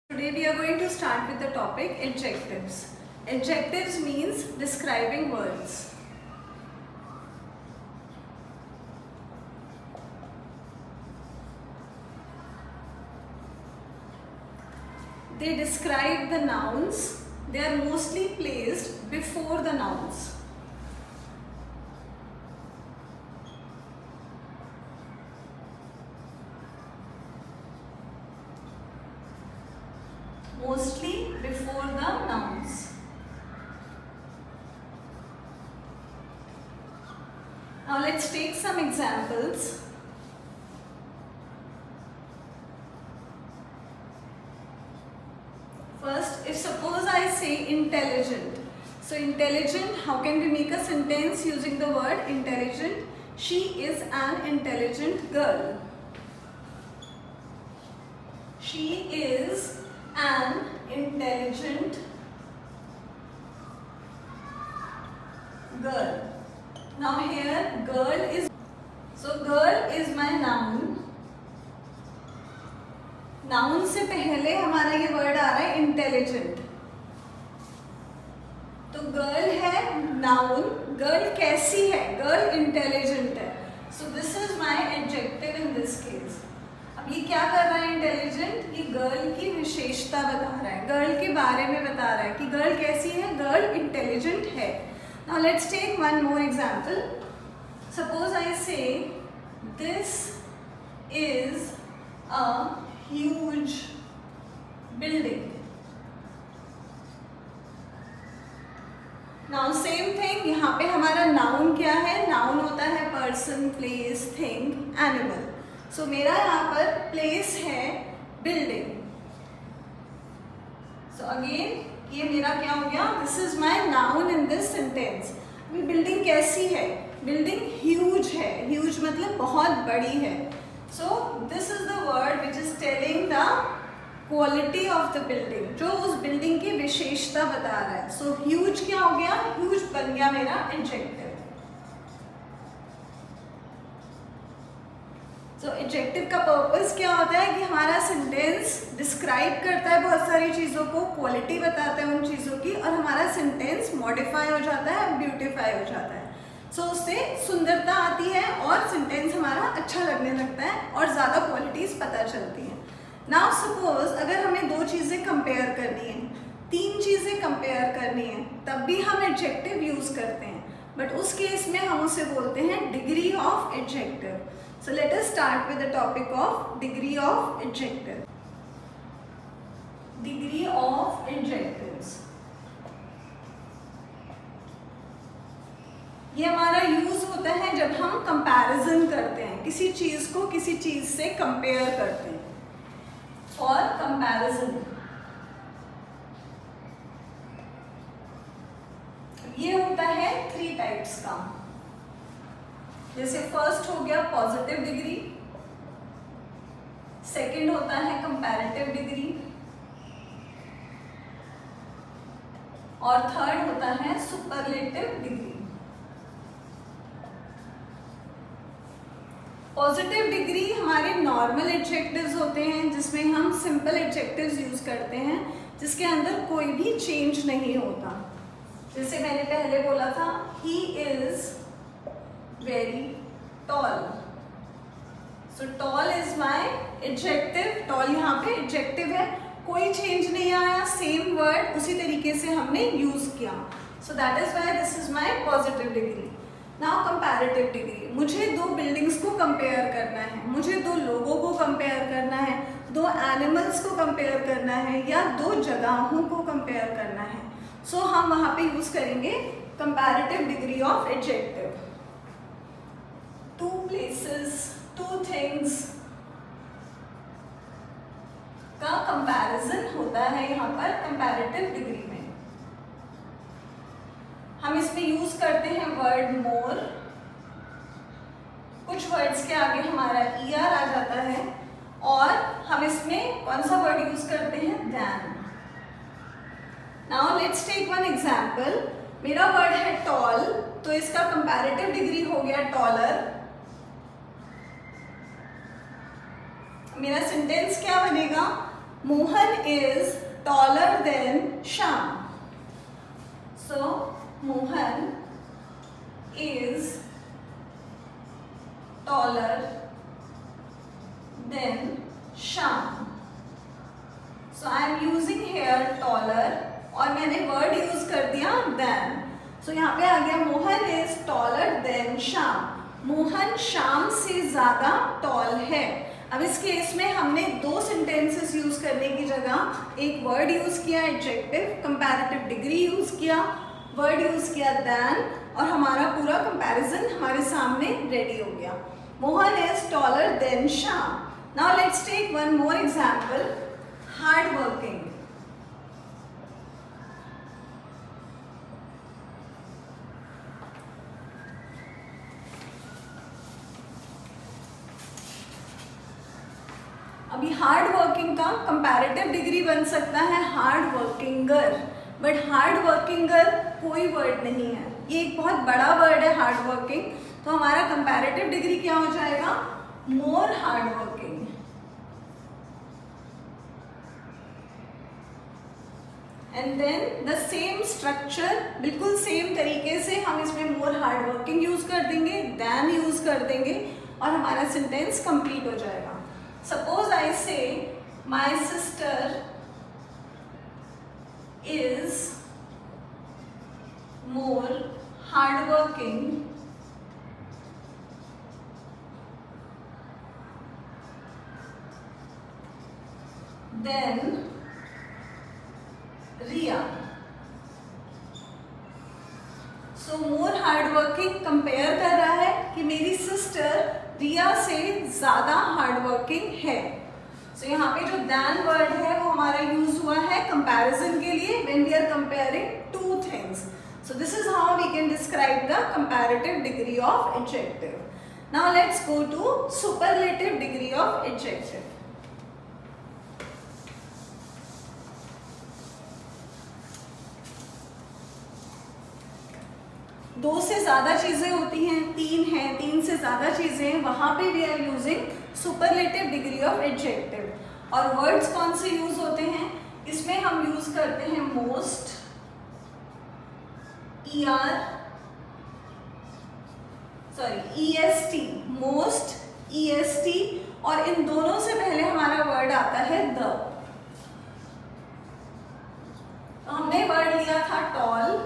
Today we are going to start with the topic adjectives. Adjectives means describing words. They describe the nouns. They are mostly placed before the nouns. Mostly before the nouns. Now let's take some examples. First, if suppose I say intelligent. So intelligent, how can we make a sentence using the word intelligent? She is an intelligent girl. She is an intelligent girl. Now here girl is, so girl is my noun. Noun से पहले हमारा ये word आ रहा है intelligent. तो girl है noun. Girl कैसी है? गर्ल इंटेलिजेंट है. So this is my adjective in this case. अब ये क्या कर रहा है इंटेलिजेंट? ये गर्ल की विशेषता बता रहा है, गर्ल के बारे में बता रहा है कि गर्ल कैसी है, गर्ल इंटेलिजेंट है. Now let's take one more example. Suppose I say this is a huge building. Now same thing, यहाँ पे हमारा noun क्या है? Noun होता है person, place, thing, animal. So मेरा यहाँ पर place है building. So again ये मेरा क्या हो गया? This is my noun in this sentence. अभी building कैसी है? Building huge है. Huge मतलब बहुत बड़ी है. So this is the word which is telling the quality of the building, जो उस building की विशेषता बता रहा है. So huge क्या हो गया? Huge बन गया मेरा adjective. So adjective का purpose क्या होता है कि हमारा sentence describe करता है बहुत सारी चीज़ों को, quality बताता है उन चीज़ों की, और हमारा sentence modify हो जाता है, beautify हो जाता है. सो उससे सुंदरता आती है और सेंटेंस हमारा अच्छा लगने लगता है और ज़्यादा क्वालिटीज़ पता चलती हैं. नाउ सपोज अगर हमें दो चीज़ें कंपेयर करनी है, तीन चीज़ें कंपेयर करनी है, तब भी हम एडजेक्टिव यूज़ करते हैं. बट उस केस में हम उसे बोलते हैं degree of adjective. So let us start with the topic of degree of adjective. Degree of adjectives, ये हमारा यूज होता है जब हम कंपैरिजन करते हैं, किसी चीज को किसी चीज से कंपेयर करते हैं. फॉर कंपैरिजन ये होता है 3 टाइप्स का. जैसे फर्स्ट हो गया पॉजिटिव डिग्री, सेकंड होता है कंपैरेटिव डिग्री, और थर्ड होता है सुपरलेटिव डिग्री. पॉजिटिव डिग्री हमारे नॉर्मल एडजेक्टिव्स होते हैं जिसमें हम सिंपल एडजेक्टिव्स यूज करते हैं जिसके अंदर कोई भी चेंज नहीं होता. जैसे मैंने पहले बोला था, he is very tall. So tall is my adjective. Tall यहाँ पे एडजेक्टिव है, कोई चेंज नहीं आया, सेम वर्ड उसी तरीके से हमने यूज किया. So that is why this is my positive degree. Now comparative degree, मुझे दो बिल्डिंग्स को कंपेयर करना है, मुझे दो लोगों को कंपेयर करना है, दो एनिमल्स को कंपेयर करना है, या दो जगहों को कंपेयर करना है. सो हम वहाँ पे यूज करेंगे comparative degree of adjective. 2 places, 2 things का कंपैरिजन होता है यहाँ पर कंपैरेटिव डिग्री में. हम इसमें यूज करते हैं वर्ड मोर. कुछ वर्ड्स के आगे हमारा er आ जाता है, और हम इसमें कौन सा वर्ड यूज करते हैं? than. Now let's take one example. मेरा वर्ड है टॉल, तो इसका कंपैरेटिव डिग्री हो गया टॉलर. मेरा सेंटेंस क्या बनेगा? Mohan is taller than Shyam. So Mohan is taller than Shyam. So I am using here taller और मैंने वर्ड यूज कर दिया than. So यहाँ पे आ गया Mohan is taller than Shyam. Mohan Shyam से ज्यादा टॉल है. अब इस केस में हमने दो सेंटेंसेस यूज करने की जगह एक वर्ड यूज किया एडजेक्टिव, कंपैरेटिव डिग्री यूज किया, वर्ड यूज किया than, और हमारा पूरा कंपैरिजन हमारे सामने रेडी हो गया. Mohan is taller than Shyam. Now let's take one more example. Hard working. अभी हार्ड वर्किंग का कंपैरेटिव डिग्री बन सकता है hard workinger, but hard workinger कोई वर्ड नहीं है. ये एक बहुत बड़ा वर्ड है हार्ड वर्किंग. तो हमारा कंपैरेटिव डिग्री क्या हो जाएगा? More hard working. And then the same structure, बिल्कुल सेम तरीके से हम इसमें मोर हार्ड वर्किंग यूज कर देंगे, देन यूज कर देंगे और हमारा सेंटेंस कंप्लीट हो जाएगा. Suppose I say my sister is more hardworking than Riya. So more hardworking compare कर रहा है कि मेरी सिस्टर रिया से ज्यादा हार्डवर्किंग है. सो यहाँ पे जो than वर्ड है वो हमारा यूज हुआ है कंपैरिजन के लिए when we are comparing two things. So this is how we can describe the comparative degree of adjective. Now let's go to superlative degree of adjective. दो से ज्यादा चीजें होती हैं, तीन हैं, तीन से ज्यादा चीजें हैं, वहां पे we are using superlative degree of adjective. और वर्ड्स कौन से यूज होते हैं? इसमें हम यूज करते हैं मोस्ट, EST, मोस्ट, EST, और इन दोनों से पहले हमारा वर्ड आता है द. तो हमने वर्ड लिया था टॉल,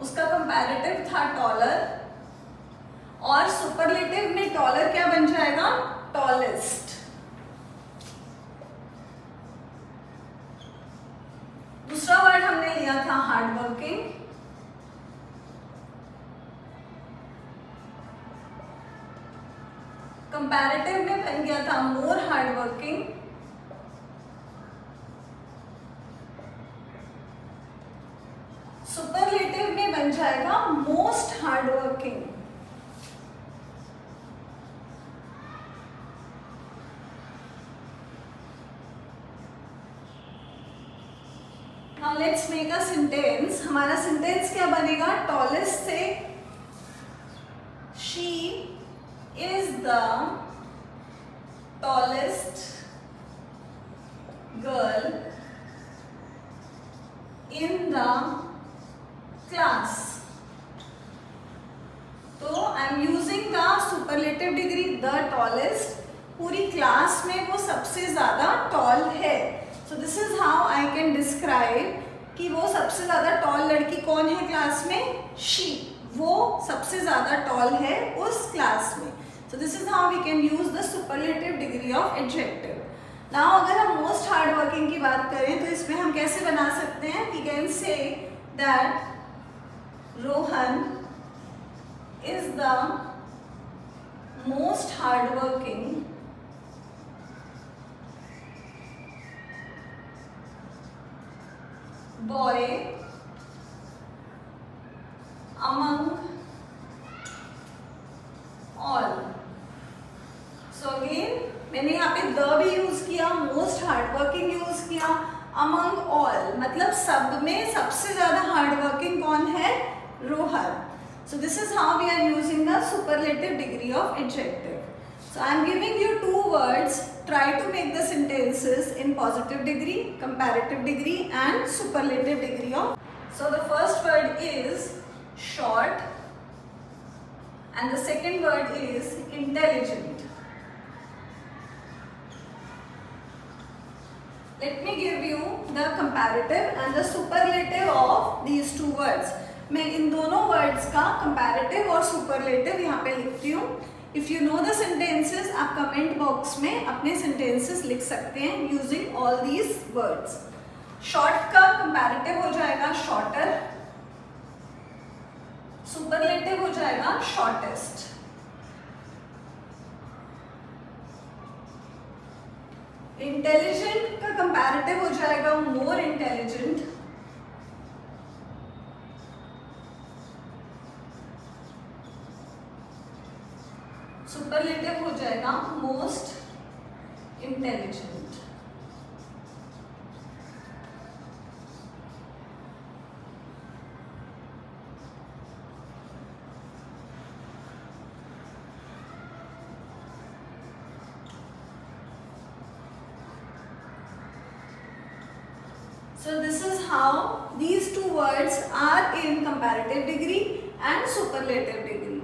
उसका कंपैरेटिव था टॉलर, और सुपरलेटिव में टॉलर क्या बन जाएगा? टॉलेस्ट. दूसरा वर्ड हमने लिया था हार्डवर्किंग, कंपैरेटिव में बन गया था मोर हार्डवर्किंग, सुपरलेटिव में बन जाएगा most hardworking. Now let's make a sentence. हमारा सेंटेंस क्या बनेगा? टॉलेस्ट से she is the tallest girl in the class. तो I am using the superlative degree the tallest. पूरी क्लास में वो सबसे ज्यादा टॉल है. So this is how I can describe कि वो सबसे ज्यादा टॉल लड़की कौन है क्लास में? शी. वो सबसे ज्यादा टॉल है उस क्लास में. So this is how we can use the superlative degree of adjective. Now अगर हम मोस्ट हार्डवर्किंग की बात करें तो इसमें हम कैसे बना सकते हैं? We can say that Rohan is the most hardworking boy among all. So again मैंने यहाँ पे the भी यूज किया, most hardworking यूज किया, among all मतलब सब में सबसे ज्यादा हार्डवर्किंग कौन है? Rohan. So this is how we are using the superlative degree of adjective. So I am giving you two words try to make the sentences in positive degree, comparative degree and superlative degree of. So the first word is short and the second word is intelligent. Let me give you the comparative and the superlative of these two words. मैं इन दोनों words का comparative और superlative यहाँ पे लिखती हूँ. If you know the sentences, आप comment box में अपने sentences लिख सकते हैं using all these words. Short का comparative हो जाएगा shorter, superlative हो जाएगा shortest. Intelligent का comparative हो जाएगा more intelligent. Superlative हो जाएगा most intelligent. So this is how these two words are in comparative degree and superlative degree.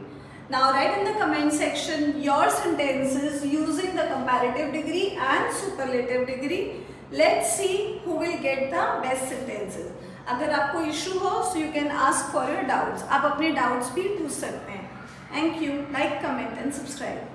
Now write in the comment section your sentences using the comparative degree and superlative degree. Let's see who will get the best sentences. अगर आपको issue हो, so you can ask for your doubts. आप अपने doubts भी पूछ सकते हैं. Thank you. Like, comment and subscribe.